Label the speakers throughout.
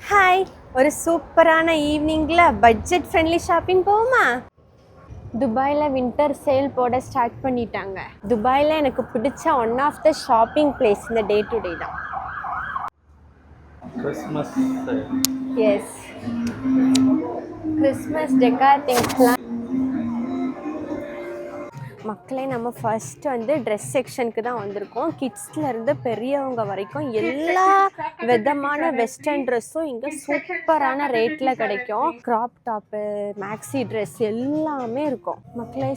Speaker 1: Hi, ஒரு சூப்பரான ஈவினிங்கில் பட்ஜெட் ஃப்ரெண்ட்லி ஷாப்பிங் போவோமா? துபாயில் வின்டர் சேல் போட ஸ்டார்ட் பண்ணிட்டாங்க. துபாயில் எனக்கு பிடிச்ச one of the shopping place இந்த டே டு டே தான்.
Speaker 2: கிறிஸ்மஸ்
Speaker 1: எஸ், கிறிஸ்மஸ் டெக்கார் திங்ஸ்லாம். மக்களே, நம்ம ஃபர்ஸ்ட் ட்ரெஸ் செக்ஷனுக்கு தான் வந்திருக்கோம். கிட்ஸ்லேருந்து பெரியவங்க வரைக்கும் எல்லா விதமான வெஸ்டர்ன் ட்ரெஸ்ஸும் இங்கே சூப்பரான ரேட்டில் கிடைக்கும். க்ராப் டாப்பு, மேக்ஸி ட்ரெஸ் எல்லாமே இருக்கும். மக்களே,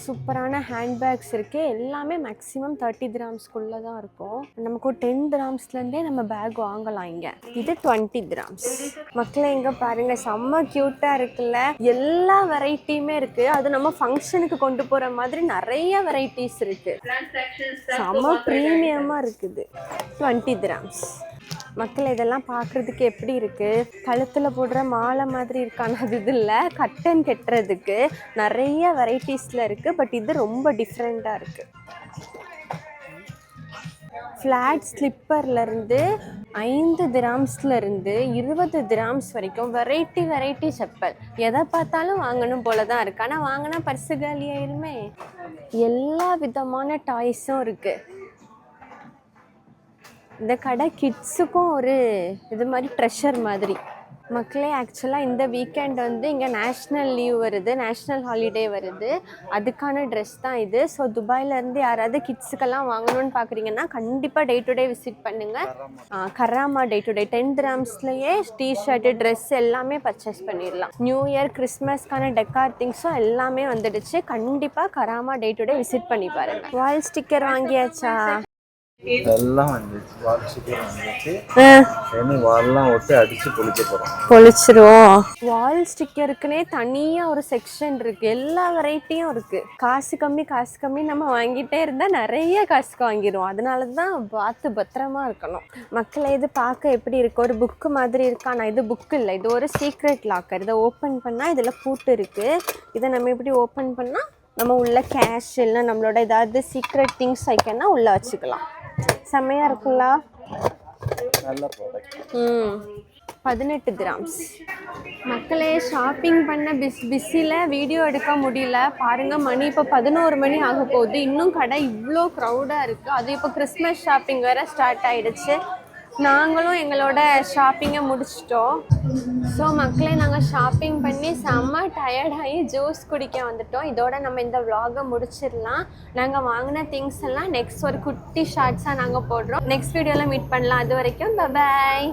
Speaker 1: சூப்பரான ஹேண்ட்பேக்ஸ் இருக்குது. எல்லாமே மேக்ஸிமம் 30 dirhamsக்குள்ளே தான் இருக்கும். நமக்கு 10 dirhamsலேருந்தே நம்ம பேக் வாங்கலாம். இங்கே இது 20 dirhams. மக்களே, இங்கே பாருங்கள், செம்ம க்யூட்டாக இருக்குல்ல. எல்லா வெரைட்டியுமே இருக்குது. அது நம்ம ஃபங்க்ஷனுக்கு கொண்டு போகிற மாதிரி நிறைய வெரைட்டிஸ் இருக்கு. செம பிரீமியமா இருக்குது. 20 dirhams. மக்கள், இதெல்லாம் பார்க்குறதுக்கு எப்படி இருக்குது? கழுத்தில் போடுற மாலை மாதிரி இருக்கான அது இது இல்லை, கட்டன் கட்டுறதுக்கு நிறைய வெரைட்டிஸில் இருக்குது. பட் இது ரொம்ப டிஃப்ரெண்ட்டாக இருக்குது. ஃப்ளாட் ஸ்லிப்பர்லேருந்து 5 dirhamsலேருந்து 20 dirhams வரைக்கும் வெரைட்டி செப்பல். எதை பார்த்தாலும் வாங்கணும் போல தான் இருக்குது. ஆனால் வாங்கினா பர்ஸு காலியாயிருமே. எல்லா விதமான டாய்ஸும் இருக்குது. இந்த கடை கிட்ஸுக்கும் ஒரு இது மாதிரி ட்ரெஷர் மாதிரி. மக்களே, ஆக்சுவலாக இந்த வீக்கெண்ட் இங்கே நேஷ்னல் லீவ் வருது, நேஷ்னல் ஹாலிடே வருது. அதுக்கான ட்ரெஸ் தான் இது. ஸோ துபாயிலேருந்து யாராவது கிட்ஸுக்கெல்லாம் வாங்கணும்னு பார்க்குறீங்கன்னா கண்டிப்பாக டே டு டே விசிட் பண்ணுங்கள். கராமா டே டு டே 10 dirhamsலேயே டிஷர்ட்டு, ட்ரெஸ் எல்லாமே பர்ச்சேஸ் பண்ணிடலாம். நியூ இயர், கிறிஸ்மஸ்க்கான டெக்கார் திங்ஸும் எல்லாமே வந்துடுச்சு. கண்டிப்பாக Karama day to day visit பண்ணி பாருங்கள். வால் ஸ்டிக்கர் வாங்கியாச்சா?
Speaker 2: எல்லாம் வந்துச்சு. வால் ஸ்டிக்கர் வந்துச்சு. இனி வால்லாம் ஒட்டி அடிச்சு
Speaker 1: பொளிச்சிருவோம். வால் ஸ்டிக்கருக்குனே தனியாக ஒரு செக்ஷன் இருக்குது. எல்லா வெரைட்டியும் இருக்குது. காசு கம்மி நம்ம வாங்கிட்டே இருந்தால் நிறைய காசுக்கு வாங்கிடுவோம். அதனால தான் பார்த்து பத்திரமா இருக்கணும். மக்களை, இது பார்க்க எப்படி இருக்குது? ஒரு புக்கு மாதிரி இருக்கா? நான் இது புக்கு இல்லை, இது ஒரு சீக்ரெட் லாக்கர். இதை ஓப்பன் பண்ணால் இதில் பூட்டு இருக்குது. இதை நம்ம எப்படி ஓப்பன் பண்ணால் நம்ம உள்ள கேஷ் இல்லைன்னா நம்மளோட ஏதாவது சீக்ரெட் திங்ஸ் வைக்கன்னா உள்ளே வச்சுக்கலாம். செம்மையாக இருக்குல்ல?
Speaker 2: நல்ல ப்ராடக்ட்.
Speaker 1: 18 dirhams. மக்களே, ஷாப்பிங் பண்ண பிஸியில் வீடியோ எடுக்க முடியல. பாருங்கள், மணி இப்போ 11 மணி ஆக போகுது. இன்னும் கடை இவ்வளோ க்ரௌடாக இருக்குது. அது இப்போ கிறிஸ்மஸ் ஷாப்பிங் வேறு ஸ்டார்ட் ஆகிடுச்சு. நாங்களும் எங்களோட ஷாப்பிங்கை முடிச்சிட்டோம். ஸோ மக்களே, நாங்கள் ஷாப்பிங் பண்ணி செம்ம டயர்டாகி ஜூஸ் குடிக்க வந்துட்டோம். இதோட நம்ம இந்த vlog-ஐ முடிச்சிடலாம். நாங்கள் வாங்கின திங்ஸ் எல்லாம் நெக்ஸ்ட் ஒரு குட்டி ஷார்ட்ஸாக நாங்கள் போடுறோம். நெக்ஸ்ட் வீடியோவில் மீட் பண்ணலாம். அது வரைக்கும் பாய்.